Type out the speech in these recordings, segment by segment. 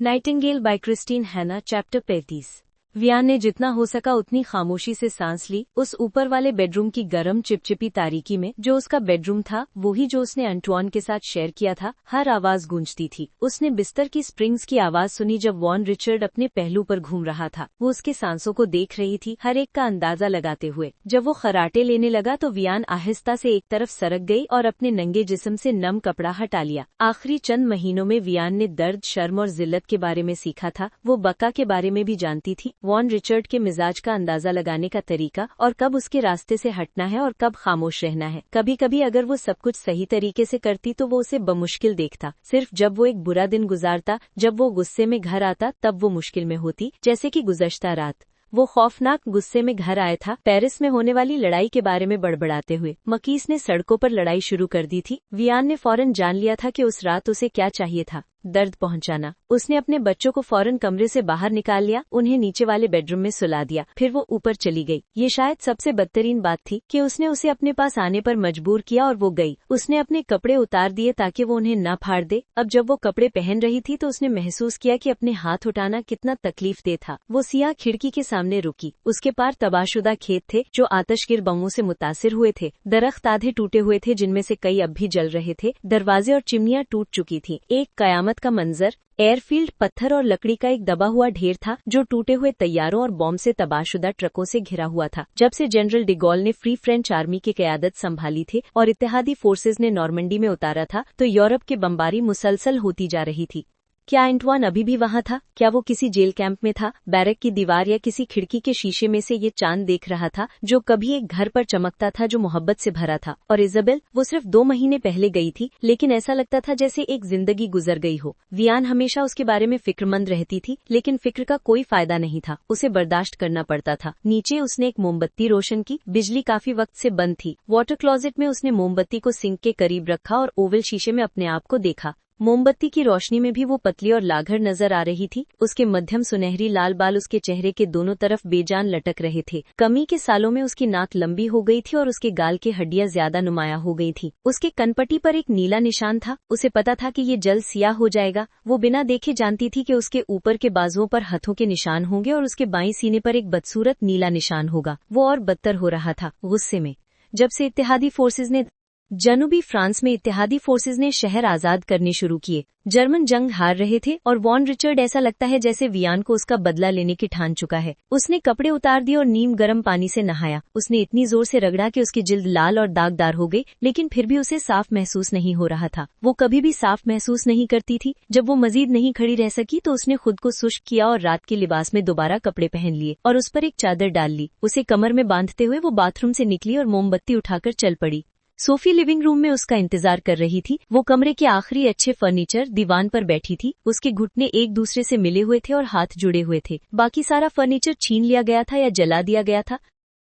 Nightingale bye Christine हैना। Chapter 35। Viaan ने जितना हो सका उतनी खामोशी से सांस ली। उस ऊपर वाले बेडरूम की गर्म चिपचिपी तारीकी में जो उसका बेडरूम था, वही जो उसने अंटवान के साथ शेयर किया था, हर आवाज गूंजती थी। उसने बिस्तर की स्प्रिंग्स की आवाज सुनी जब वॉन रिचर्ड अपने पहलू पर घूम रहा था। वो उसके सांसों को देख रही थी, हर एक का अंदाजा लगाते हुए। जब वो खराटे लेने लगा तो वियान आहिस्ता से एक तरफ सरक गई और अपने नंगे जिस्म से नम कपड़ा हटा लिया। आखिरी चंद महीनों में वियान ने दर्द, शर्म और जिल्लत के बारे में सीखा था। वो बका के बारे में भी जानती थी, वॉन रिचर्ड के मिजाज का अंदाजा लगाने का तरीका, और कब उसके रास्ते से हटना है और कब खामोश रहना है। कभी कभी अगर वो सब कुछ सही तरीके से करती तो वो उसे बमुश्किल देखता। सिर्फ जब वो एक बुरा दिन गुजारता, जब वो गुस्से में घर आता, तब वो मुश्किल में होती। जैसे कि गुज़श्ता रात वो खौफनाक गुस्से में घर आया था, पेरिस में होने वाली लड़ाई के बारे में बड़बड़ाते हुए। मकीस ने सड़कों पर लड़ाई शुरू कर दी थी। वियान ने फौरन जान लिया था कि उस रात उसे क्या चाहिए था, दर्द पहुंचाना। उसने अपने बच्चों को फौरन कमरे से बाहर निकाल लिया, उन्हें नीचे वाले बेडरूम में सुला दिया। फिर वो ऊपर चली गई। ये शायद सबसे बदतरीन बात थी कि उसने उसे अपने पास आने पर मजबूर किया और वो गई। उसने अपने कपड़े उतार दिए ताकि वो उन्हें न फाड़ दे। अब जब वो कपड़े पहन रही थी तो उसने महसूस किया कि अपने हाथ उठाना कितना तकलीफदेह था। वो सियाह खिड़की के सामने रुकी। उसके पार तबाहशुदा खेत थे जो आतशगीर बमों से मुतासिर हुए थे। दरख्त आधे टूटे हुए थे जिनमें से कई अब भी जल रहे थे। दरवाजे और चिमनियां टूट चुकी थी। एक कयामत का मंजर। एयरफील्ड पत्थर और लकड़ी का एक दबा हुआ ढेर था जो टूटे हुए तैयारों और बॉम्ब से तबाहशुदा ट्रकों से घिरा हुआ था। जब से जनरल डिगॉल ने फ्री फ्रेंच आर्मी की क़यादत संभाली थी और इत्तेहादी फोर्सेज ने नॉर्मंडी में उतारा था, तो यूरोप की बमबारी मुसलसल होती जा रही थी। क्या एंटवान अभी भी वहां था? क्या वो किसी जेल कैंप में था, बैरक की दीवार या किसी खिड़की के शीशे में से ये चांद देख रहा था जो कभी एक घर पर चमकता था, जो मोहब्बत से भरा था? और इजाबेल, वो सिर्फ 2 महीने पहले गई थी, लेकिन ऐसा लगता था जैसे एक जिंदगी गुजर गई हो। वियान हमेशा उसके बारे में फिक्रमंद रहती थी, लेकिन फिक्र का कोई फायदा नहीं था। उसे बर्दाश्त करना पड़ता था। नीचे उसने एक मोमबत्ती रोशन की। बिजली काफी वक्त से बंद थी। वाटर क्लोजेट में उसने मोमबत्ती को सिंक के करीब रखा और ओवल शीशे में अपने आप को देखा। मोमबत्ती की रोशनी में भी वो पतली और लाघर नजर आ रही थी। उसके मध्यम सुनहरी लाल बाल उसके चेहरे के दोनों तरफ बेजान लटक रहे थे। कमी के सालों में उसकी नाक लंबी हो गई थी और उसके गाल की हड्डियां ज्यादा नुमायां हो गई थी। उसके कनपट्टी पर एक नीला निशान था। उसे पता था कि ये जल्द सियाह हो जाएगा। वो बिना देखे जानती थी कि उसके ऊपर के बाजुओं पर हथों के निशान होंगे और उसके बाईं सीने पर एक बदसूरत नीला निशान होगा। वो और बदतर हो रहा था गुस्से में। जब से इत्तेहादी फोर्सेज ने जनूबी फ्रांस में इत्तेहादी फोर्सेज ने शहर आजाद करने शुरू किए, जर्मन जंग हार रहे थे और वॉन रिचर्ड ऐसा लगता है जैसे वियान को उसका बदला लेने की ठान चुका है। उसने कपड़े उतार दिए और नीम गर्म पानी से नहाया। उसने इतनी जोर से रगड़ा कि उसकी जिल्द लाल और दागदार हो गई, लेकिन फिर भी उसे साफ महसूस नहीं हो रहा था। वो कभी भी साफ महसूस नहीं करती थी। जब वो मजीद नहीं खड़ी रह सकी तो उसने खुद को शुष्क किया और रात के लिबास में दोबारा कपड़े पहन लिए और उस पर एक चादर डाल ली। उसे कमर में बांधते हुए वो बाथरूम से निकली और मोमबत्ती उठाकर चल पड़ी। सोफी लिविंग रूम में उसका इंतजार कर रही थी। वो कमरे के आखिरी अच्छे फर्नीचर दीवान पर बैठी थी। उसके घुटने एक दूसरे से मिले हुए थे और हाथ जुड़े हुए थे। बाकी सारा फर्नीचर छीन लिया गया था या जला दिया गया था।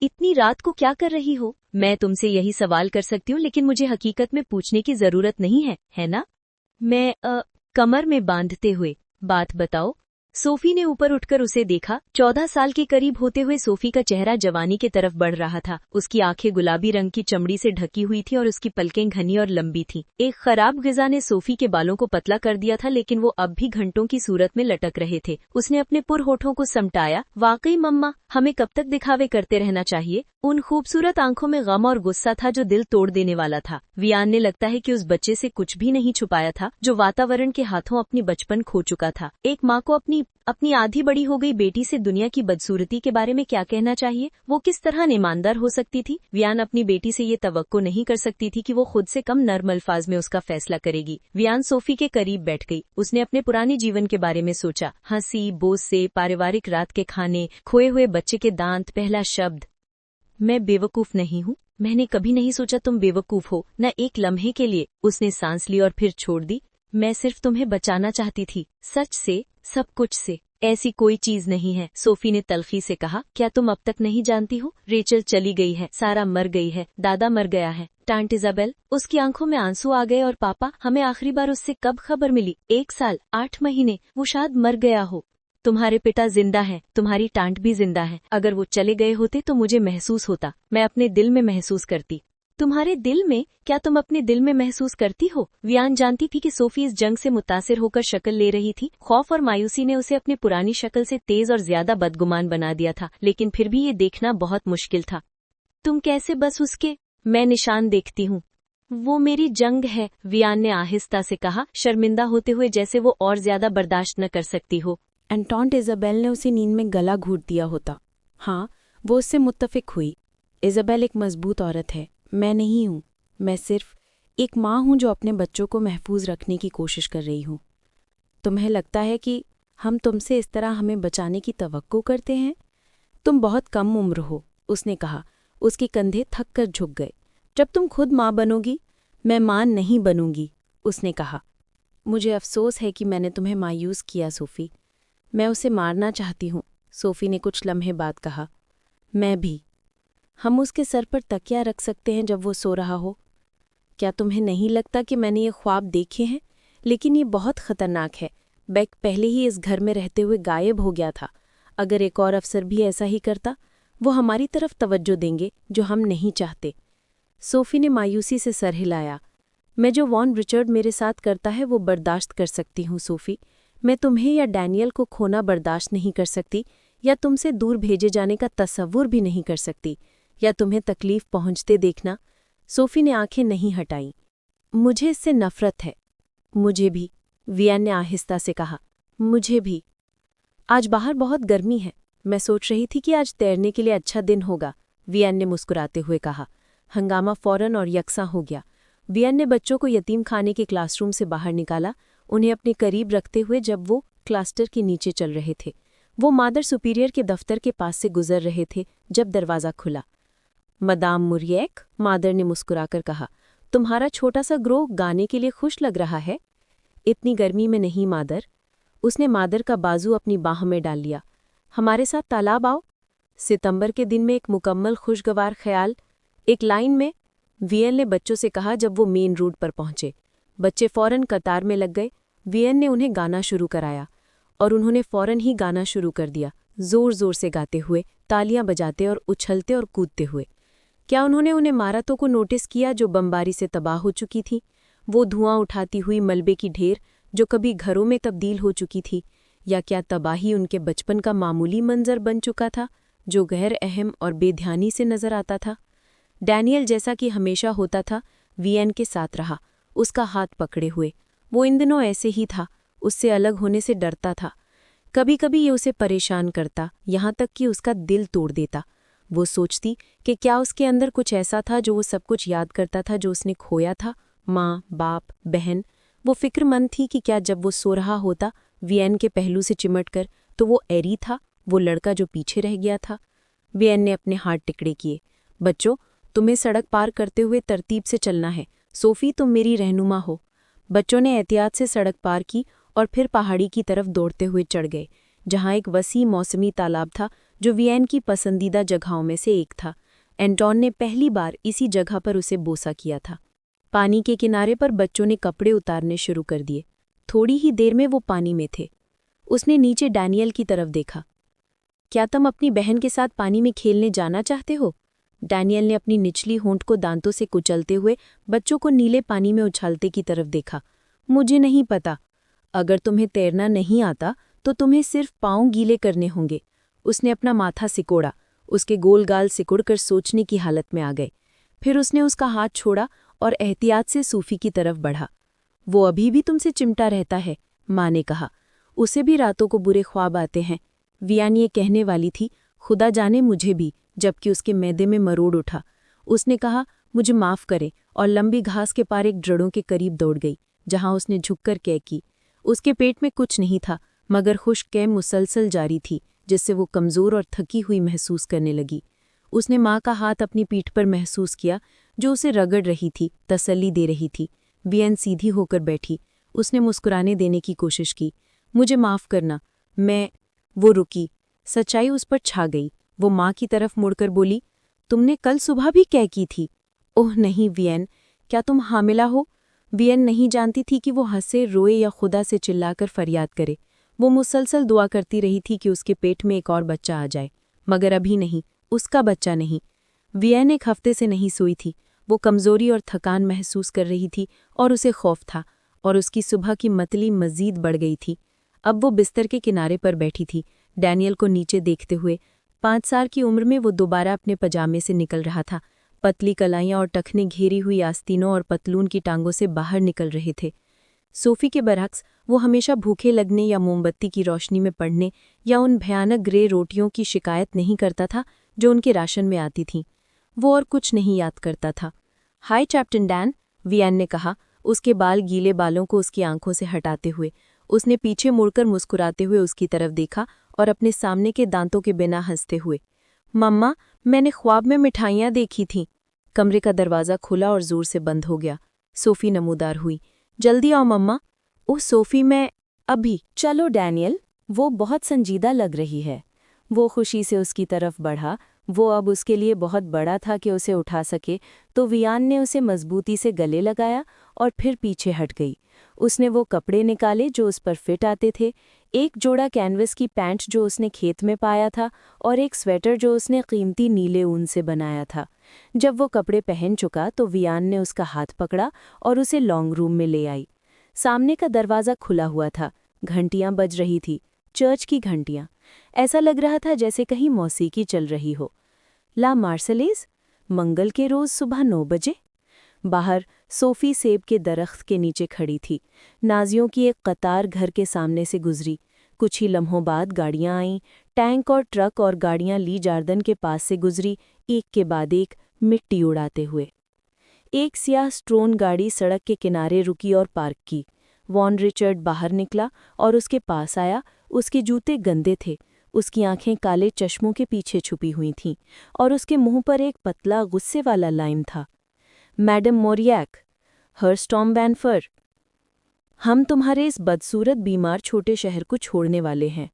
इतनी रात को क्या कर रही हो? मैं तुमसे यही सवाल कर सकती हूँ, लेकिन मुझे हकीकत में पूछने की जरूरत नहीं है ना? मैं कमर में बांधते हुए, बात बताओ। सोफी ने ऊपर उठकर उसे देखा। 14 साल के करीब होते हुए सोफी का चेहरा जवानी की तरफ बढ़ रहा था। उसकी आंखें गुलाबी रंग की चमड़ी से ढकी हुई थी और उसकी पलकें घनी और लंबी थीं। एक खराब ग़िज़ा ने सोफी के बालों को पतला कर दिया था, लेकिन वो अब भी घंटों की सूरत में लटक रहे थे। उसने अपने पुरहोठों को समटाया। वाकई मम्मा, हमें कब तक दिखावे करते रहना चाहिए? उन खूबसूरत आंखों में गम और गुस्सा था जो दिल तोड़ देने वाला था। वियान ने लगता है कि उस बच्चे से कुछ भी नहीं छुपाया था जो वातावरण के हाथों अपनी बचपन खो चुका था। एक माँ को अपनी आधी बड़ी हो गई बेटी से दुनिया की बदसूरती के बारे में क्या कहना चाहिए? वो किस तरह ईमानदार हो सकती थी? वियान अपनी बेटी से ये तवक्को नहीं कर सकती थी कि वो खुद से कम नर्म अल्फाज में उसका फैसला करेगी। वियान सोफी के करीब बैठ गई। उसने अपने पुराने जीवन के बारे में सोचा। हंसी, बोसे, पारिवारिक रात के खाने, खोए हुए बच्चे के दांत, पहला शब्द, मैं बेवकूफ नहीं हूँ। मैंने कभी नहीं सोचा तुम बेवकूफ हो, न एक लम्हे के लिए। उसने सांस ली और फिर छोड़ दी। मैं सिर्फ तुम्हें बचाना चाहती थी, सच से, सब कुछ से। ऐसी कोई चीज नहीं है, सोफी ने तल्खी से कहा। क्या तुम अब तक नहीं जानती हो? रेचल चली गई है, सारा मर गई है, दादा मर गया है, टांट इजाबेल। उसकी आंखों में आंसू आ गए। और पापा? हमें आखिरी बार उससे कब खबर मिली? 1 साल 8 महीने। वो शायद मर गया हो। तुम्हारे पिता जिंदा हैं, तुम्हारी टांट भी जिंदा है। अगर वो चले गए होते तो मुझे महसूस होता, मैं अपने दिल में महसूस करती। तुम्हारे दिल में, क्या तुम अपने दिल में महसूस करती हो? वियान जानती थी कि सोफी इस जंग से मुतासिर होकर शक्ल ले रही थी। खौफ और मायूसी ने उसे अपनी पुरानी शक्ल से तेज और ज्यादा बदगुमान बना दिया था, लेकिन फिर भी ये देखना बहुत मुश्किल था। तुम कैसे बस उसके? मैं निशान देखती हूँ। वो मेरी जंग है, वियान ने आहिस्ता से कहा, शर्मिंदा होते हुए, जैसे वो और ज्यादा बर्दाश्त न कर सकती हो। एंटोन इज़ाबेल ने उसे नींद में गला घूट दिया होता। हाँ, वो उससे मुत्तफिक हुई। इज़ाबेल एक मजबूत औरत है, मैं नहीं हूँ। मैं सिर्फ एक माँ हूँ जो अपने बच्चों को महफूज रखने की कोशिश कर रही हूँ। तुम्हें लगता है कि हम तुमसे इस तरह हमें बचाने की तवक्को करते हैं? तुम बहुत कम उम्र हो, उसने कहा। उसके कंधे थक कर झुक गए। जब तुम खुद माँ बनोगी, मैं माँ नहीं बनूंगी, उसने कहा। मुझे अफसोस है कि मैंने तुम्हें मायूस किया, सोफ़ी। मैं उसे मारना चाहती हूँ, सोफ़ी ने कुछ लम्हे बाद कहा। मैं भी। हम उसके सर पर तकिया रख सकते हैं जब वो सो रहा हो। क्या तुम्हें नहीं लगता कि मैंने ये ख्वाब देखे हैं? लेकिन ये बहुत खतरनाक है। बेक पहले ही इस घर में रहते हुए गायब हो गया था। अगर एक और अफसर भी ऐसा ही करता, वो हमारी तरफ तवज्जो देंगे, जो हम नहीं चाहते। सोफ़ी ने मायूसी से सर हिलाया। मैं जो वॉन रिचर्ड मेरे साथ करता है वो बर्दाश्त कर सकती हूँ, सोफ़ी। मैं तुम्हें या डैनियल को खोना बर्दाश्त नहीं कर सकती, या तुमसे दूर भेजे जाने का तसव्वुर भी नहीं कर सकती, या तुम्हें तकलीफ पहुंचते देखना। सोफ़ी ने आंखें नहीं हटाईं। मुझे इससे नफ़रत है। मुझे भी, वियान ने आहिस्ता से कहा। मुझे भी। आज बाहर बहुत गर्मी है। मैं सोच रही थी कि आज तैरने के लिए अच्छा दिन होगा, वियान ने मुस्कुराते हुए कहा। हंगामा फौरन और यकसा हो गया। वियान ने बच्चों को यतीम खाने के क्लासरूम से बाहर निकाला, उन्हें अपने करीब रखते हुए जब वो क्लास्टर के नीचे चल रहे थे। वो मादर सुपीरियर के दफ्तर के पास से गुजर रहे थे जब दरवाज़ा खुला। मदाम मुरियक, मादर ने मुस्कुराकर कहा, तुम्हारा छोटा सा ग्रोह गाने के लिए खुश लग रहा है। इतनी गर्मी में नहीं, मादर। उसने मादर का बाजू अपनी बाह में डाल लिया। हमारे साथ तालाब आओ। सितंबर के दिन में एक मुकम्मल खुशगवार ख्याल। एक लाइन में, वियन ने बच्चों से कहा जब वो मेन रोड पर पहुंचे। बच्चे फौरन कतार में लग गए। वियन ने उन्हें गाना शुरू कराया और उन्होंने फौरन ही गाना शुरू कर दिया, जोर जोर से गाते हुए, तालियां बजाते और उछलते और कूदते हुए। क्या उन्होंने उन्हें इमारतों को नोटिस किया जो बमबारी से तबाह हो चुकी थी? वो धुआं उठाती हुई मलबे की ढेर जो कभी घरों में तब्दील हो चुकी थी? या क्या तबाही उनके बचपन का मामूली मंजर बन चुका था जो गैर अहम और बेध्यानी से नजर आता था? डैनियल, जैसा कि हमेशा होता था, वियन के साथ रहा, उसका हाथ पकड़े हुए। वो इन दिनों ऐसे ही था, उससे अलग होने से डरता था। कभी कभी ये उसे परेशान करता, यहाँ तक कि उसका दिल तोड़ देता। वो सोचती कि क्या उसके अंदर कुछ ऐसा था जो वो सब कुछ याद करता था जो उसने खोया था, माँ, बाप, बहन। वो फिक्रमंद थी कि क्या जब वो सो रहा होता वियन के पहलू से चिमटकर, तो वो एरी था, वो लड़का जो पीछे रह गया था। वियन ने अपने हाथ टिकड़े किए। बच्चों, तुम्हें सड़क पार करते हुए तरतीब से चलना है। सोफ़ी, तुम मेरी रहनुमा हो। बच्चों ने एहतियात से सड़क पार की और फिर पहाड़ी की तरफ दौड़ते हुए चढ़ गए, जहाँ एक वसी मौसमी तालाब था जो वियन की पसंदीदा जगहों में से एक था। एंटोन ने पहली बार इसी जगह पर उसे बोसा किया था। पानी के किनारे पर बच्चों ने कपड़े उतारने शुरू कर दिए। थोड़ी ही देर में वो पानी में थे। उसने नीचे डैनियल की तरफ देखा। क्या तुम अपनी बहन के साथ पानी में खेलने जाना चाहते हो? डैनियल ने अपनी निचली होंठ को दांतों से कुचलते हुए बच्चों को नीले पानी में उछालते की तरफ देखा। मुझे नहीं पता। अगर तुम्हें तैरना नहीं आता तो तुम्हें सिर्फ पाँव गीले करने होंगे। उसने अपना माथा सिकोड़ा। उसके गोल गाल सिकुड़कर सोचने की हालत में आ गए। फिर उसने उसका हाथ छोड़ा और एहतियात से सूफी की तरफ बढ़ा। वो अभी भी तुमसे चिमटा रहता है, माँ ने कहा। उसे भी रातों को बुरे ख्वाब आते हैं। वियान ये कहने वाली थी, खुदा जाने मुझे भी, जबकि उसके मैदे में मरोड़ उठा। उसने कहा, मुझे माफ़ करें, और लंबी घास के पार एक ड्रड़ों के करीब दौड़ गई, जहां उसने झुककर कै की। उसके पेट में कुछ नहीं था, मगर खुश्क कै मुसलसल जारी थी, जिससे वो कमज़ोर और थकी हुई महसूस करने लगी। उसने माँ का हाथ अपनी पीठ पर महसूस किया, जो उसे रगड़ रही थी, तसल्ली दे रही थी। वियन सीधी होकर बैठी। उसने मुस्कुराने देने की कोशिश की। मुझे माफ़ करना, मैं। वो रुकी। सच्चाई उस पर छा गई। वो माँ की तरफ मुड़कर बोली, तुमने कल सुबह भी क्या की थी? ओह नहीं वियन, क्या तुम हामिला हो? वियन नहीं जानती थी कि वो हंसे, रोए या खुदा से चिल्लाकर फरियाद करे। वो मुसलसल दुआ करती रही थी कि उसके पेट में एक और बच्चा आ जाए, मगर अभी नहीं, उसका बच्चा नहीं। वियन एक हफ्ते से नहीं सोई थी। वो कमज़ोरी और थकान महसूस कर रही थी और उसे खौफ था, और उसकी सुबह की मतली मज़ीद बढ़ गई थी। अब वो बिस्तर के किनारे पर बैठी थी, डैनियल को नीचे देखते हुए। 5 साल की उम्र में वो दोबारा अपने पजामे से निकल रहा था। पतली कलाइयाँ और टखने घेरी हुई आस्तीनों और पतलून की टांगों से बाहर निकल रहे थे। सोफ़ी के बरअक्स वो हमेशा भूखे लगने या मोमबत्ती की रोशनी में पड़ने या उन भयानक ग्रे रोटियों की शिकायत नहीं करता था जो उनके राशन में आती थीं। वो और कुछ नहीं याद करता था। हाय कैप्टन डैन, वियान ने कहा, उसके बाल गीले बालों को उसकी आंखों से हटाते हुए। उसने पीछे मुड़कर मुस्कुराते हुए उसकी तरफ देखा और अपने सामने के दांतों के बिना हंसते हुए। मम्मा, मैंने ख्वाब में मिठाइयाँ देखी थीं। कमरे का दरवाज़ा खुला और जोर से बंद हो गया। सोफ़ी नमूदार हुई। जल्दी आओ मम्मा। ओह सोफ़ी, मैं अभी। चलो डैनियल, वो बहुत संजीदा लग रही है। वो खुशी से उसकी तरफ बढ़ा। वो अब उसके लिए बहुत बड़ा था कि उसे उठा सके, तो वियान ने उसे मजबूती से गले लगाया और फिर पीछे हट गई। उसने वो कपड़े निकाले जो उस पर फिट आते थे, एक जोड़ा कैनवस की पैंट जो उसने खेत में पाया था और एक स्वेटर जो उसने कीमती नीले ऊन से बनाया था। जब वो कपड़े पहन चुका तो वियान ने उसका हाथ पकड़ा और उसे लॉन्ग रूम में ले आई। सामने का दरवाज़ा खुला हुआ था, घंटियां बज रही थी, चर्च की घंटियां। ऐसा लग रहा था जैसे कहीं मौसीकी चल रही हो। ला मार्सलेज, मंगल के रोज़ सुबह 9 बजे। बाहर सोफ़ी सेब के दरख्त के नीचे खड़ी थी। नाजियों की एक कतार घर के सामने से गुजरी। कुछ ही लम्हों बाद गाड़ियां आईं। टैंक और ट्रक और गाड़ियां ली जार्दन के पास से गुजरी, एक के बाद एक, मिट्टी उड़ाते हुए। एक सियाह स्ट्रोन गाड़ी सड़क के किनारे रुकी और पार्क की। वॉन रिचर्ड बाहर निकला और उसके पास आया। उसके जूते गंदे थे, उसकी आंखें काले चश्मों के पीछे छुपी हुई थीं और उसके मुंह पर एक पतला गुस्से वाला लाइन था। मैडम मोरियक, हर्स्टॉम वैनफर, हम तुम्हारे इस बदसूरत बीमार छोटे शहर को छोड़ने वाले हैं।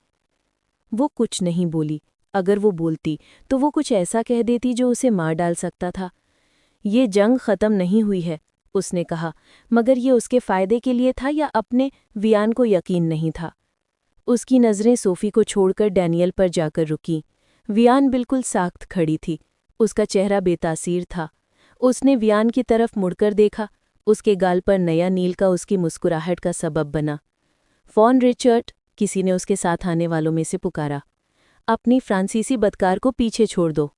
वो कुछ नहीं बोली। अगर वो बोलती तो वो कुछ ऐसा कह देती जो उसे मार डाल सकता था। ये जंग ख़त्म नहीं हुई है, उसने कहा, मगर ये उसके फ़ायदे के लिए था या अपने? वियान को यकीन नहीं था। उसकी नज़रें सोफ़ी को छोड़कर डैनियल पर जाकर रुकीं। वियान बिल्कुल साख्त खड़ी थी, उसका चेहरा बेतासीर था। उसने वियान की तरफ मुड़कर देखा। उसके गाल पर नया नील का उसकी मुस्कुराहट का सबब बना। फॉन रिचर्ड, किसी ने उसके साथ आने वालों में से पुकारा। अपनी फ्रांसीसी बदकार को पीछे छोड़ दो।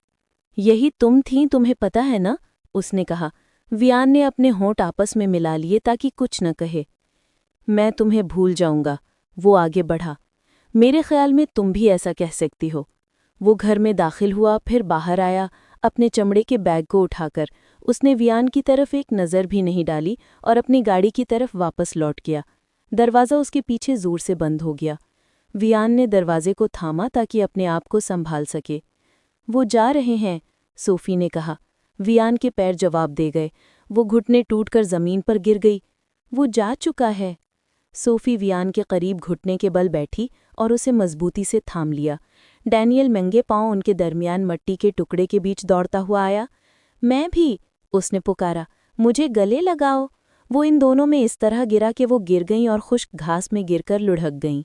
यही तुम थीं, तुम्हें पता है ना, उसने कहा। वियान ने अपने होंठ आपस में मिला लिए ताकि कुछ न कहे। मैं तुम्हें भूल जाऊंगा, वो आगे बढ़ा। मेरे ख्याल में तुम भी ऐसा कह सकती हो। वो घर में दाखिल हुआ, फिर बाहर आया, अपने चमड़े के बैग को उठाकर। उसने वियान की तरफ एक नज़र भी नहीं डाली और अपनी गाड़ी की तरफ वापस लौट गया। दरवाज़ा उसके पीछे जोर से बंद हो गया। वियान ने दरवाजे को थामा ताकि अपने आप को संभाल सके। वो जा रहे हैं, सोफ़ी ने कहा। वियान के पैर जवाब दे गए। वो घुटने टूटकर ज़मीन पर गिर गई। वो जा चुका है। सोफ़ी वियान के करीब घुटने के बल बैठी और उसे मजबूती से थाम लिया। डैनियल नंगे पांव उनके दरमियान मट्टी के टुकड़े के बीच दौड़ता हुआ आया। मैं भी, उसने पुकारा, मुझे गले लगाओ। वो इन दोनों में इस तरह गिरा कि वो गिर गईं और खुश्क घास में गिरकर लुढ़क गईं।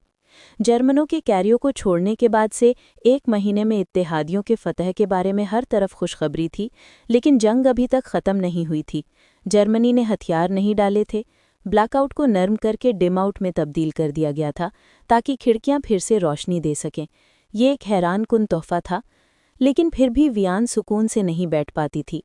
जर्मनों के कैरियो को छोड़ने के बाद से 1 महीने में इत्तेहादियों के फतह के बारे में हर तरफ खुशखबरी थी, लेकिन जंग अभी तक ख़त्म नहीं हुई थी। जर्मनी ने हथियार नहीं डाले थे। ब्लैकआउट को नर्म करके डिम आउट में तब्दील कर दिया गया था ताकि खिड़कियां फिर से रोशनी दे सकें। ये एक हैरानकुन तोहफा था, लेकिन फिर भी वियान सुकून से नहीं बैठ पाती थी।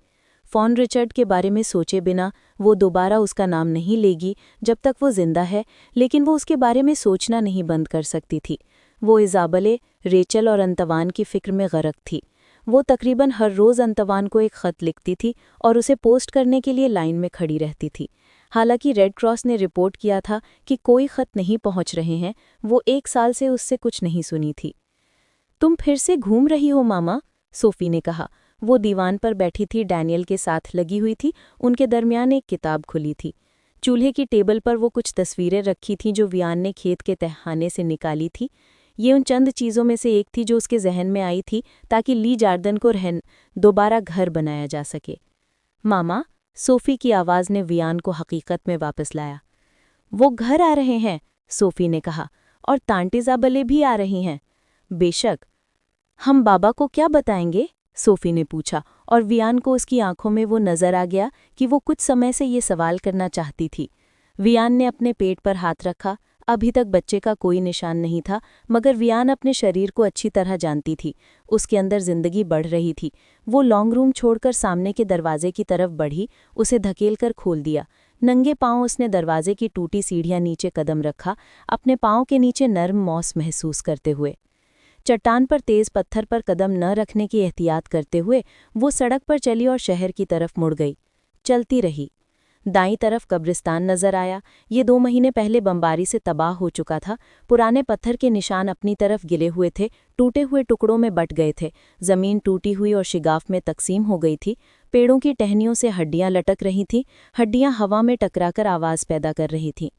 फॉन रिचर्ड के बारे में सोचे बिना वो दोबारा उसका नाम नहीं लेगी जब तक वो जिंदा है, लेकिन वो उसके बारे में सोचना नहीं बंद कर सकती थी। वो इज़ाबले, रेचल और अंतवान की फ़िक्र में गरक थी। वो तकरीबन हर रोज़ अंतवान को एक ख़त लिखती थी और उसे पोस्ट करने के लिए लाइन में खड़ी रहती थी। हालांकि रेड क्रॉस ने रिपोर्ट किया था कि कोई ख़त नहीं पहुंच रहे हैं, वो 1 साल से उससे कुछ नहीं सुनी थी। तुम फिर से घूम रही हो मामा, सोफ़ी ने कहा। वो दीवान पर बैठी थी, डैनियल के साथ लगी हुई थी। उनके दरमियान एक किताब खुली थी। चूल्हे की टेबल पर वो कुछ तस्वीरें रखी थीं जो वियान ने खेत के तहखाने से निकाली थी। ये उन चंद चीज़ों में से एक थी जो उसके जहन में आई थी ताकि ली जार्दन को दोबारा घर बनाया जा सके। मामा, सोफ़ी की आवाज़ ने वियान को हकीकत में वापस लाया। वो घर आ रहे हैं, सोफ़ी ने कहा, और तांटिज़ाबले भी आ रही हैं। बेशक। हम बाबा को क्या बताएंगे? सोफी ने पूछा, और वियान को उसकी आंखों में वो नजर आ गया कि वो कुछ समय से ये सवाल करना चाहती थी। वियान ने अपने पेट पर हाथ रखा। अभी तक बच्चे का कोई निशान नहीं था, मगर वियान अपने शरीर को अच्छी तरह जानती थी। उसके अंदर जिंदगी बढ़ रही थी। वो लॉन्ग रूम छोड़कर सामने के दरवाजे की तरफ बढ़ी, उसे धकेलकर खोल दिया। नंगे पांव उसने दरवाजे की टूटी सीढ़ियां नीचे कदम रखा, अपने पांव के नीचे नर्म मौस महसूस करते हुए। चट्टान पर तेज पत्थर पर कदम न रखने की एहतियात करते हुए वो सड़क पर चली और शहर की तरफ मुड़ गई। चलती रही। दाईं तरफ कब्रिस्तान नजर आया। ये 2 महीने पहले बमबारी से तबाह हो चुका था। पुराने पत्थर के निशान अपनी तरफ गिले हुए थे, टूटे हुए टुकड़ों में बट गए थे। जमीन टूटी हुई और शिगाफ में तकसीम हो गई थी। पेड़ों की टहनियों से हड्डियां लटक रही थीं। हड्डियां हवा में टकराकर आवाज पैदा कर रही थीं।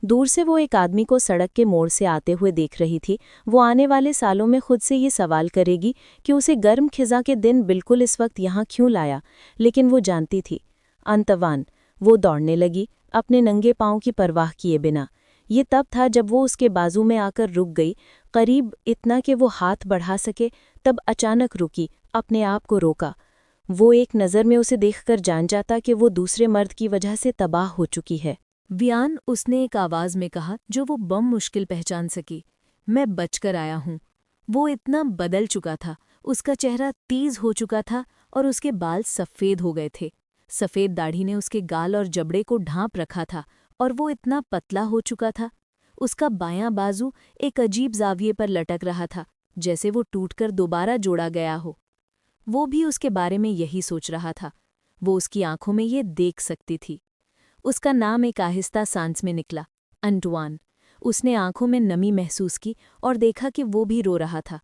दूर से वो एक आदमी को सड़क के मोड़ से आते हुए देख रही थी। वो आने वाले सालों में खुद से ये सवाल करेगी कि उसे गर्म खिजा के दिन बिल्कुल इस वक्त यहाँ क्यों लाया, लेकिन वो जानती थी। अंतवान वो दौड़ने लगी, अपने नंगे पांव की परवाह किए बिना। ये तब था जब वो उसके बाजू में आकर रुक गई, करीब इतना कि वो हाथ बढ़ा सके। तब अचानक रुकी, अपने आप को रोका। वो एक नज़र में उसे देखकर जान जाता कि वो दूसरे मर्द की वजह से तबाह हो चुकी है। वियान, उसने एक आवाज में कहा जो वो बम मुश्किल पहचान सकी। मैं बचकर आया हूँ। वो इतना बदल चुका था। उसका चेहरा तेज हो चुका था और उसके बाल सफ़ेद हो गए थे। सफ़ेद दाढ़ी ने उसके गाल और जबड़े को ढांप रखा था और वो इतना पतला हो चुका था। उसका बायां बाजू एक अजीब जाविये पर लटक रहा था, जैसे वो टूटकर दोबारा जोड़ा गया हो। वो भी उसके बारे में यही सोच रहा था। वो उसकी आंखों में ये देख सकती थी। उसका नाम एक आहिस्ता सांस में निकला, अंटवान। उसने आंखों में नमी महसूस की और देखा कि वो भी रो रहा था।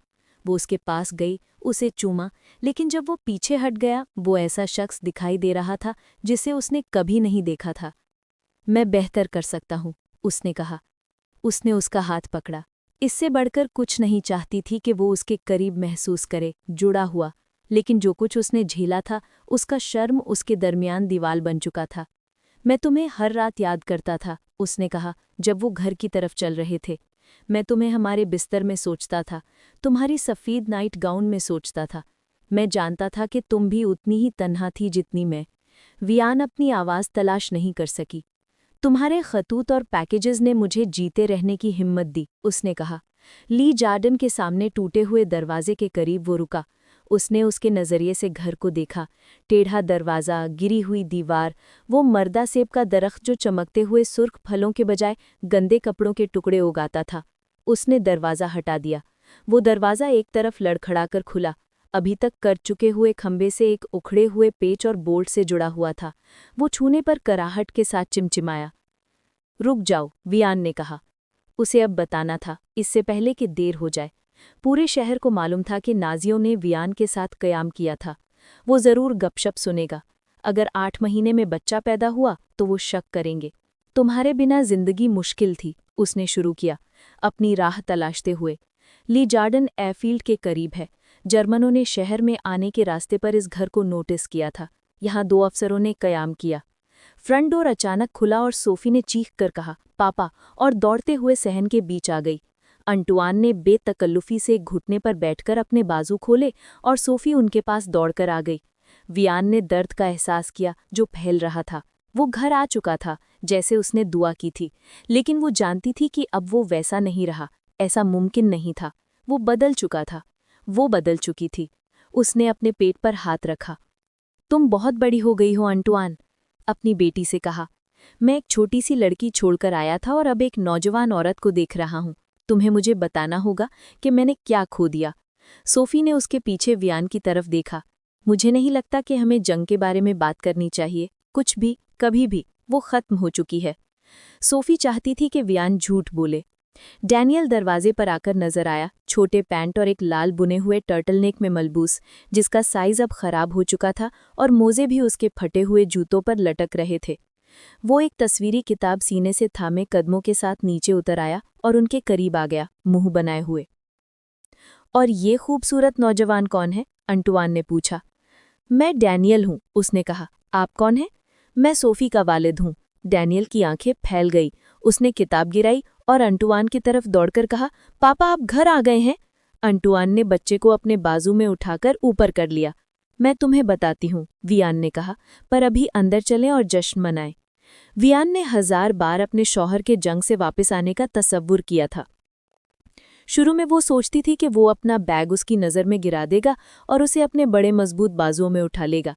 वो उसके पास गई, उसे चूमा, लेकिन जब वो पीछे हट गया, वो ऐसा शख्स दिखाई दे रहा था जिसे उसने कभी नहीं देखा था। मैं बेहतर कर सकता हूँ, उसने कहा। उसने उसका हाथ पकड़ा। इससे बढ़कर कुछ नहीं चाहती थी कि वो उसके करीब महसूस करे, जुड़ा हुआ। लेकिन जो कुछ उसने झेला था, उसका शर्म उसके दरमियान दीवाल बन चुका था। मैं तुम्हें हर रात याद करता था, उसने कहा, जब वो घर की तरफ चल रहे थे। मैं तुम्हें हमारे बिस्तर में सोचता था, तुम्हारी सफ़ेद नाइट गाउन में सोचता था। मैं जानता था कि तुम भी उतनी ही तन्हा थी जितनी मैं। वियान अपनी आवाज़ तलाश नहीं कर सकी। तुम्हारे खतूत और पैकेजेस ने मुझे जीते रहने की हिम्मत दी, उसने कहा। ली जार्डन के सामने टूटे हुए दरवाजे के करीब वो रुका। उसने उसके नज़रिए से घर को देखा। टेढ़ा दरवाज़ा, गिरी हुई दीवार, वो मर्दा सेब का दरख्त जो चमकते हुए सुर्ख फलों के बजाय गंदे कपड़ों के टुकड़े उगाता था। उसने दरवाज़ा हटा दिया। वो दरवाज़ा एक तरफ लड़खड़ाकर खुला। अभी तक कर चुके हुए खंबे से एक उखड़े हुए पेच और बोल्ट से जुड़ा हुआ था। वो छूने पर कराहट के साथ चिमचिमाया। रुक जाओ, वियान ने कहा। उसे अब बताना था, इससे पहले कि देर हो जाए। पूरे शहर को मालूम था कि नाजियों ने वियान के साथ कयाम किया था। वो ज़रूर गपशप सुनेगा। अगर 8 महीने में बच्चा पैदा हुआ तो वो शक करेंगे। तुम्हारे बिना जिंदगी मुश्किल थी, उसने शुरू किया, अपनी राह तलाशते हुए। ली जार्डन एयरफील्ड के करीब है। जर्मनों ने शहर में आने के रास्ते पर इस घर को नोटिस किया था। यहाँ 2 अफसरों ने कयाम किया। फ्रंट डोर अचानक खुला और सोफी ने चीख कर कहा, पापा, और दौड़ते हुए सहन के बीच आ गई। अंटुआन ने बेतकल्लुफी से एक घुटने पर बैठकर अपने बाजू खोले और सोफी उनके पास दौड़कर आ गई। वियान ने दर्द का एहसास किया जो फैल रहा था। वो घर आ चुका था, जैसे उसने दुआ की थी, लेकिन वो जानती थी कि अब वो वैसा नहीं रहा। ऐसा मुमकिन नहीं था। वो बदल चुका था। वो बदल चुकी थी। उसने अपने पेट पर हाथ रखा। तुम बहुत बड़ी हो गई हो अंटुआन, अपनी बेटी से कहा। मैं एक छोटी सी लड़की छोड़कर आया था और अब एक नौजवान औरत को देख रहा हूँ। तुम्हें मुझे बताना होगा कि मैंने क्या खो दिया। सोफी ने उसके पीछे वियान की तरफ देखा। मुझे नहीं लगता कि हमें जंग के बारे में बात करनी चाहिए, कुछ भी, कभी भी। वो खत्म हो चुकी है। सोफी चाहती थी कि वियान झूठ बोले। डैनियल दरवाजे पर आकर नजर आया, छोटे पैंट और एक लाल बुने हुए टर्टलनेक में मलबूस, जिसका साइज अब खराब हो चुका था और मोजे भी उसके फटे हुए जूतों पर लटक रहे थे। वो एक तस्वीरी किताब सीने से थामे कदमों के साथ नीचे उतर आया और उनके करीब आ गया, मुंह बनाए हुए। और ये खूबसूरत नौजवान कौन है? अंटुआन ने पूछा। मैं डैनियल हूँ, उसने कहा। आप कौन हैं? मैं सोफी का वालिद हूँ। डैनियल की आंखें फैल गई। उसने किताब गिराई और अंटुआन की तरफ दौड़कर कहा, पापा, आप घर आ गए हैं। अंटुआन ने बच्चे को अपने बाजू में उठाकर ऊपर कर लिया। मैं तुम्हें बताती हूँ, वियान ने कहा, पर अभी अंदर चलें और जश्न मनाएं। वियान ने 1000 बार अपने शौहर के जंग से वापस आने का तसव्वुर किया था। शुरू में वो सोचती थी कि वो अपना बैग उसकी नज़र में गिरा देगा और उसे अपने बड़े मजबूत बाजुओं में उठा लेगा।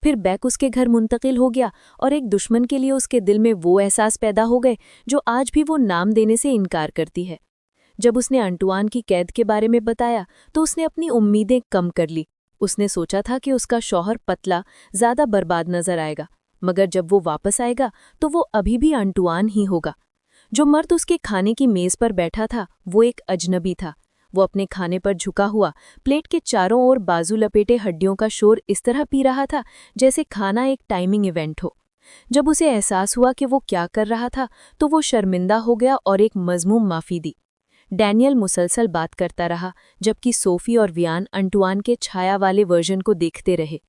फिर बैग उसके घर मुंतकिल हो गया और एक दुश्मन के लिए उसके दिल में वो एहसास पैदा हो गए जो आज भी वो नाम देने से इनकार करती है। जब उसने अंटुआन की कैद के बारे में बताया तो उसने अपनी उम्मीदें कम कर ली। उसने सोचा था कि उसका शौहर पतला, ज़्यादा बर्बाद नजर आएगा, मगर जब वो वापस आएगा तो वो अभी भी अंटुआन ही होगा। जो मर्द उसके खाने की मेज पर बैठा था वो एक अजनबी था। वो अपने खाने पर झुका हुआ, प्लेट के चारों ओर बाजू लपेटे हड्डियों का शोर इस तरह पी रहा था जैसे खाना एक टाइमिंग इवेंट हो। जब उसे एहसास हुआ कि वो क्या कर रहा था तो वो शर्मिंदा हो गया और एक मज़मूम माफ़ी दी। डैनियल मुसलसल बात करता रहा जबकि सोफी और वियान अंटुआन के छाया वाले वर्जन को देखते रहे।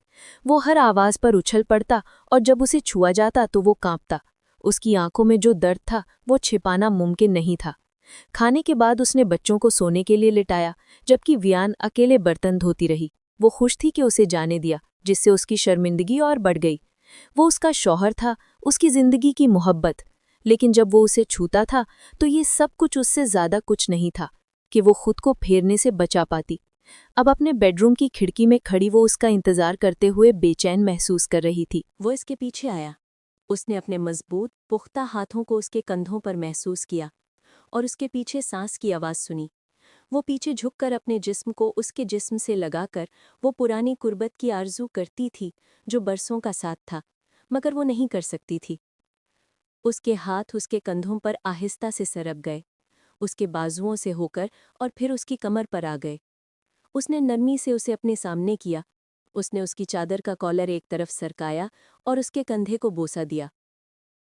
वो हर आवाज़ पर उछल पड़ता और जब उसे छुआ जाता तो वो कांपता। उसकी आंखों में जो दर्द था वो छिपाना मुमकिन नहीं था। खाने के बाद उसने बच्चों को सोने के लिए लिटाया जबकि वियान अकेले बर्तन धोती रही। वो खुश थी कि उसे जाने दिया, जिससे उसकी शर्मिंदगी और बढ़ गई। वो उसका शौहर था, उसकी जिंदगी की मोहब्बत, लेकिन जब वो उसे छूता था तो ये सब कुछ उससे ज्यादा कुछ नहीं था कि वो खुद को फेरने से बचा पाती। अब अपने बेडरूम की खिड़की में खड़ी वो उसका इंतजार करते हुए बेचैन महसूस कर रही थी। वो इसके पीछे आया। उसने अपने मजबूत, पुख्ता हाथों को उसके कंधों पर महसूस किया और उसके पीछे सांस की आवाज़ सुनी। वो पीछे झुककर अपने जिस्म को उसके जिस्म से लगाकर वो पुरानी कुर्बत की आरजू करती थी जो बरसों का साथ था, मगर वो नहीं कर सकती थी। उसके हाथ उसके कंधों पर आहिस्ता से सरक गए, उसके बाजुओं से होकर और फिर उसकी कमर पर आ गए। उसने नरमी से उसे अपने सामने किया। उसने उसकी चादर का कॉलर एक तरफ सरकाया और उसके कंधे को बोसा दिया।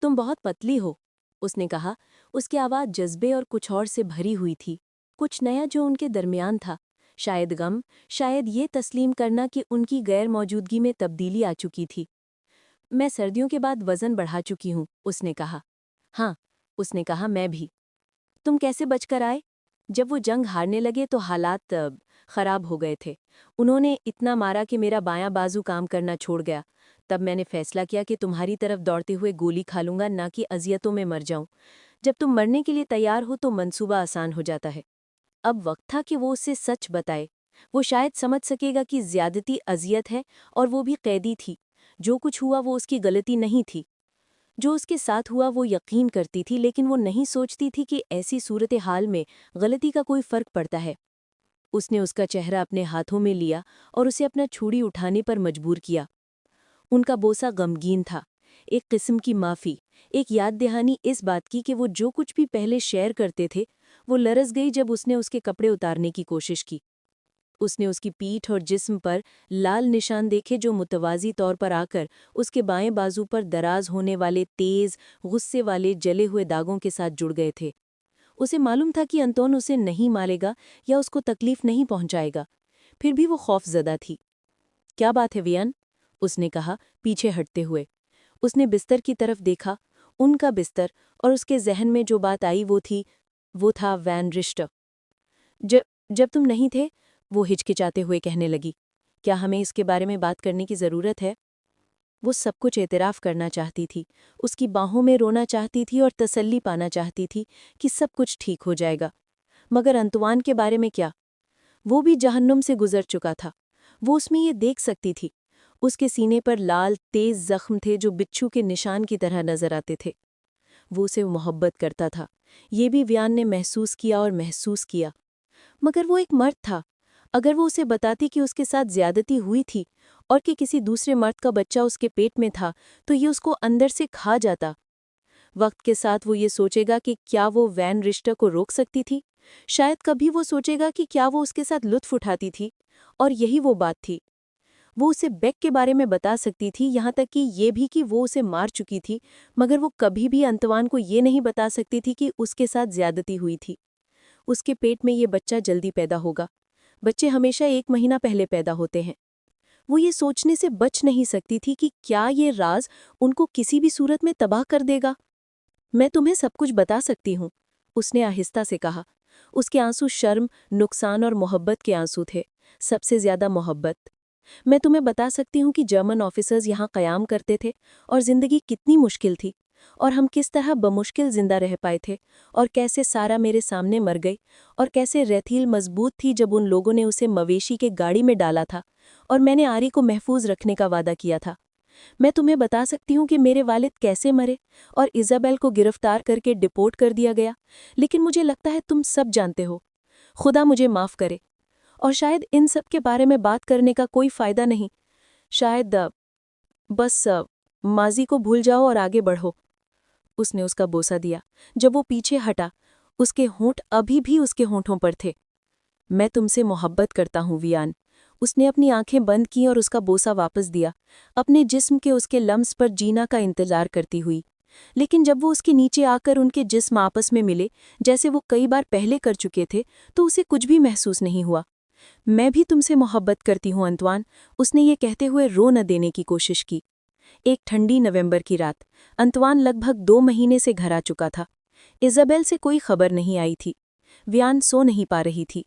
तुम बहुत पतली हो, उसने कहा। उसकी आवाज़ जज्बे और कुछ और से भरी हुई थी, कुछ नया जो उनके दरमियान था। शायद गम, शायद ये तस्लीम करना कि उनकी गैर मौजूदगी में तब्दीली आ चुकी थी। मैं सर्दियों के बाद वज़न बढ़ा चुकी हूँ, उसने कहा। हाँ, उसने कहा, मैं भी। तुम कैसे बचकर आए? जब वो जंग हारने लगे तो हालात खराब हो गए थे। उन्होंने इतना मारा कि मेरा बायां बाजू काम करना छोड़ गया। तब मैंने फैसला किया कि तुम्हारी तरफ दौड़ते हुए गोली खा लूंगा, ना कि अजियतों में मर जाऊं। जब तुम मरने के लिए तैयार हो तो मंसूबा आसान हो जाता है। अब वक्त था कि वो उसे सच बताए। वो शायद समझ सकेगा कि ज्यादती अजियत है और वो भी कैदी थी। जो कुछ हुआ वो उसकी गलती नहीं थी। जो उसके साथ हुआ वो यकीन करती थी, लेकिन वो नहीं सोचती थी कि ऐसी सूरत हाल में गलती का कोई फर्क पड़ता है। उसने उसका चेहरा अपने हाथों में लिया और उसे अपना छुरी उठाने पर मजबूर किया। उनका बोसा गमगीन था, एक किस्म की माफ़ी, एक याद दहानी इस बात की कि वो जो कुछ भी पहले शेयर करते थे वो लरस गई जब उसने उसके कपड़े उतारने की कोशिश की। उसने उसकी पीठ और जिस्म पर लाल निशान देखे जो मुतवाज़ी तौर पर आकर उसके बाएं बाजू पर दराज होने वाले तेज़, गुस्से वाले जले हुए दागों के साथ जुड़ गए थे। उसे मालूम था कि अंतोन उसे नहीं मारेगा या उसको तकलीफ नहीं पहुंचाएगा, फिर भी वो खौफजदा थी। क्या बात है वियन? उसने कहा, पीछे हटते हुए। उसने बिस्तर की तरफ देखा, उनका बिस्तर, और उसके जहन में जो बात आई वो था वैन रिश्टर। जब तुम नहीं थे, वो हिचकिचाते हुए कहने लगी, क्या हमें इसके बारे में बात करने की ज़रूरत है? वो सब कुछ एतराफ़ करना चाहती थी, उसकी बाहों में रोना चाहती थी और तसल्ली पाना चाहती थी कि सब कुछ ठीक हो जाएगा। मगर अंतुआन के बारे में क्या? वो भी जहन्नुम से गुजर चुका था। वो उसमें ये देख सकती थी। उसके सीने पर लाल, तेज़ ज़ख्म थे जो बिच्छू के निशान की तरह नजर आते थे। वो उसे मोहब्बत करता था, ये भी वियान ने महसूस किया और महसूस किया। मगर वो एक मर्द था। अगर वो उसे बताती कि उसके साथ ज्यादती हुई थी और कि किसी दूसरे मर्द का बच्चा उसके पेट में था, तो ये उसको अंदर से खा जाता। वक्त के साथ वो ये सोचेगा कि क्या वो वैन रिश्ता को रोक सकती थी। शायद कभी वो सोचेगा कि क्या वो उसके साथ लुत्फ उठाती थी, और यही वो बात थी। वो उसे बेक के बारे में बता सकती थी, यहाँ तक कि ये भी कि वो उसे मार चुकी थी, मगर वो कभी भी अंतवान को ये नहीं बता सकती थी कि उसके साथ ज्यादती हुई थी। उसके पेट में ये बच्चा जल्दी पैदा होगा। बच्चे हमेशा 1 महीना पहले पैदा होते हैं। वो ये सोचने से बच नहीं सकती थी कि क्या ये राज उनको किसी भी सूरत में तबाह कर देगा। मैं तुम्हें सब कुछ बता सकती हूँ, उसने आहिस्ता से कहा। उसके आंसू शर्म, नुकसान और मोहब्बत के आंसू थे, सबसे ज्यादा मोहब्बत। मैं तुम्हें बता सकती हूँ कि जर्मन ऑफिसर्स यहाँ क़याम करते थे और जिंदगी कितनी मुश्किल थी, और हम किस तरह बमुश्किल जिंदा रह पाए थे, और कैसे सारा मेरे सामने मर गई, और कैसे रेथील मजबूत थी जब उन लोगों ने उसे मवेशी के गाड़ी में डाला था और मैंने आरी को महफूज रखने का वादा किया था। मैं तुम्हें बता सकती हूँ कि मेरे वालिद कैसे मरे और इज़ाबेल को गिरफ्तार करके डिपोर्ट कर दिया गया, लेकिन मुझे लगता है तुम सब जानते हो। खुदा मुझे माफ़ करे। और शायद इन सब के बारे में बात करने का कोई फ़ायदा नहीं। शायद बस माजी को भूल जाओ और आगे बढ़ो। उसने उसका बोसा दिया। जब वो पीछे हटा, उसके होंठ अभी भी उसके होंठों पर थे। मैं तुमसे मोहब्बत करता हूँ वियान। उसने अपनी आंखें बंद की और उसका बोसा वापस दिया, अपने जिस्म के उसके लम्स पर जीना का इंतजार करती हुई। लेकिन जब वो उसके नीचे आकर उनके जिस्म आपस में मिले, जैसे वो कई बार पहले कर चुके थे, तो उसे कुछ भी महसूस नहीं हुआ। मैं भी तुमसे मोहब्बत करती हूँ अंतवान, उसने ये कहते हुए रो न देने की कोशिश की। एक ठंडी नवंबर की रात, अंतवान लगभग 2 महीने से घर आ चुका था। इज़ाबेल से कोई खबर नहीं आई थी। वियान सो नहीं पा रही थी।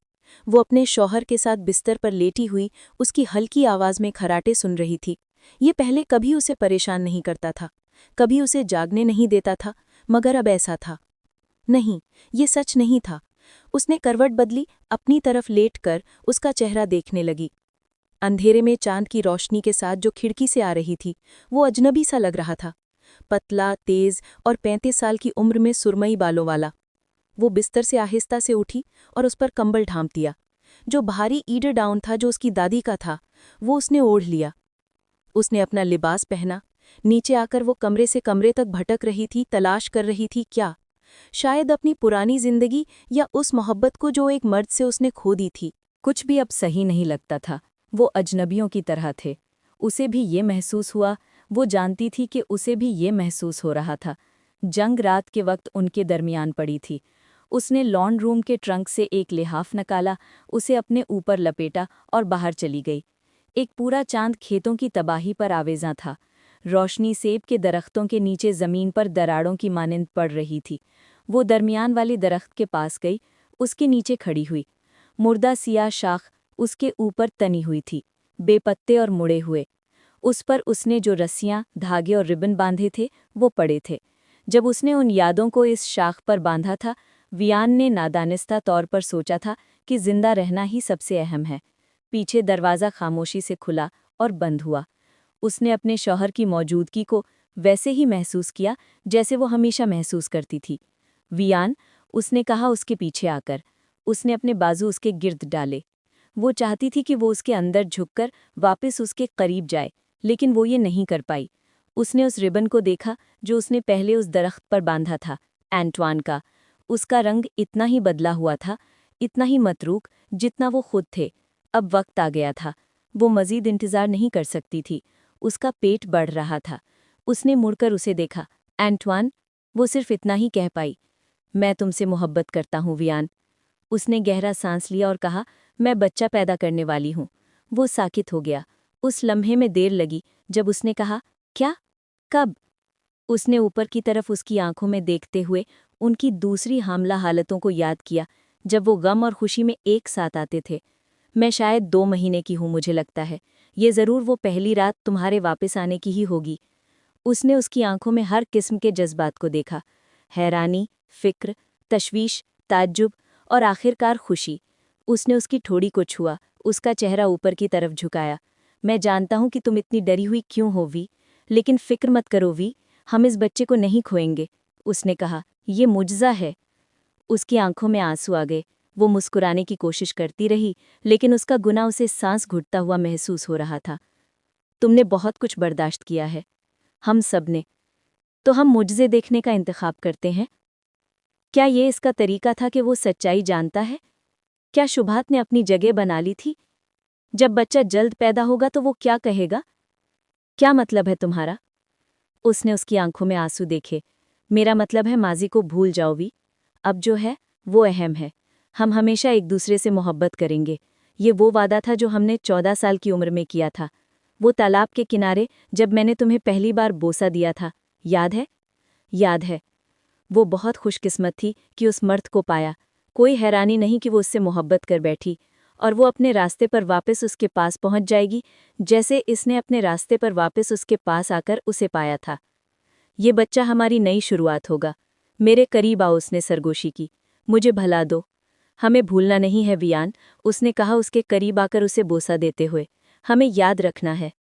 वो अपने शौहर के साथ बिस्तर पर लेटी हुई उसकी हल्की आवाज में खराटे सुन रही थी। ये पहले कभी उसे परेशान नहीं करता था, कभी उसे जागने नहीं देता था, मगर अब ऐसा था। नहीं, ये सच नहीं था। उसने करवट बदली, अपनी तरफ लेटकर उसका चेहरा देखने लगी। अंधेरे में चांद की रोशनी के साथ जो खिड़की से आ रही थी, वो अजनबी सा लग रहा था। पतला, तेज और 35 साल की उम्र में सुरमई बालों वाला। वो बिस्तर से आहिस्ता से उठी और उस पर कंबल ढांप दिया। जो भारी ईडर डाउन था जो उसकी दादी का था, वो उसने ओढ़ लिया। उसने अपना लिबास पहना। नीचे आकर वो कमरे से कमरे तक भटक रही थी, तलाश कर रही थी क्या? शायद अपनी पुरानी जिंदगी या उस मोहब्बत को जो एक मर्द से उसने खो दी थी। कुछ भी अब सही नहीं लगता था। वो अजनबियों की तरह थे। उसे भी ये महसूस हुआ, वो जानती थी कि उसे भी ये महसूस हो रहा था। जंग रात के वक्त उनके दरमियान पड़ी थी। उसने लॉन रूम के ट्रंक से एक लिहाफ निकाला, उसे अपने ऊपर लपेटा और बाहर चली गई। एक पूरा चांद खेतों की तबाही पर आवेज़ा था। रोशनी सेब के दरख्तों के नीचे ज़मीन पर दरारों की मानिंद पड़ रही थी। वो दरमियान वाले दरख्त के पास गई, उसके नीचे खड़ी हुई। मुर्दा सियाह शाख उसके ऊपर तनी हुई थी, बेपत्ते और मुड़े हुए। उस पर उसने जो रस्सियाँ, धागे और रिबन बांधे थे, वो पड़े थे। जब उसने उन यादों को इस शाख पर बांधा था, वियान ने नादानिस्ता तौर पर सोचा था कि जिंदा रहना ही सबसे अहम है। पीछे दरवाज़ा खामोशी से खुला और बंद हुआ। उसने अपने शौहर की मौजूदगी को वैसे ही महसूस किया जैसे वो हमेशा महसूस करती थी। वियान, उसने कहा उसके पीछे आकर। उसने अपने बाजू उसके गिर्द डाले। वो चाहती थी कि वो उसके अंदर झुककर वापस उसके करीब जाए, लेकिन वो ये नहीं कर पाई। उसने उस रिबन को देखा जो उसने पहले उस दरख्त पर बांधा था, एंटवान का। उसका रंग इतना ही बदला हुआ था, इतना ही मतरूक जितना वो खुद थे। अब वक्त आ गया था। वो मजीद इंतजार नहीं कर सकती थी। उसका पेट बढ़ रहा था। उसने मुड़कर उसे देखा। एंटवान, वो सिर्फ इतना ही कह पाई, मैं तुमसे मोहब्बत करता हूँ वियान। उसने गहरा सांस लिया और कहा, मैं बच्चा पैदा करने वाली हूँ। वो साकित हो गया। उस लम्हे में देर लगी। जब उसने कहा, क्या? कब? उसने ऊपर की तरफ उसकी आंखों में देखते हुए उनकी दूसरी हामला हालतों को याद किया, जब वो गम और खुशी में एक साथ आते थे। मैं शायद 2 महीने की हूँ, मुझे लगता है। ये ज़रूर वो पहली रात तुम्हारे वापस आने की ही होगी। उसने उसकी आंखों में हर किस्म के जज्बात को देखा, हैरानी, फिक्र, तशवीश, ताज्जुब और आखिरकार खुशी। उसने उसकी ठोड़ी को छुआ, उसका चेहरा ऊपर की तरफ झुकाया। मैं जानता हूँ कि तुम इतनी डरी हुई क्यों हो वी, लेकिन फिक्र मत करो वी, हम इस बच्चे को नहीं खोएंगे। उसने कहा, ये मुजज़ा है। उसकी आंखों में आंसू आ गए। वो मुस्कुराने की कोशिश करती रही, लेकिन उसका गुनाह उसे सांस घुटता हुआ महसूस हो रहा था। तुमने बहुत कुछ बर्दाश्त किया है, हम सब ने। तो हम मुजज़े देखने का इंतखाब करते हैं। क्या ये इसका तरीका था कि वो सच्चाई जानता है? क्या शुभात ने अपनी जगह बना ली थी? जब बच्चा जल्द पैदा होगा तो वो क्या कहेगा? क्या मतलब है तुम्हारा? उसने उसकी आंखों में आंसू देखे। मेरा मतलब है माजी को भूल जाओ वी। अब जो है वो अहम है। हम हमेशा एक दूसरे से मोहब्बत करेंगे। ये वो वादा था जो हमने 14 साल की उम्र में किया था। वो तालाब के किनारे जब मैंने तुम्हें पहली बार बोसा दिया था, याद है? याद है। वो बहुत खुशकिस्मत थी कि उस मर्द को पाया। कोई हैरानी नहीं कि वो उससे मोहब्बत कर बैठी और वो अपने रास्ते पर वापस उसके पास पहुंच जाएगी, जैसे इसने अपने रास्ते पर वापस उसके पास आकर उसे पाया था। ये बच्चा हमारी नई शुरुआत होगा। मेरे करीब आओ, उसने सरगोशी की। मुझे भला दो। हमें भूलना नहीं है वियान, उसने कहा उसके करीब आकर उसे बोसा देते हुए। हमें याद रखना है।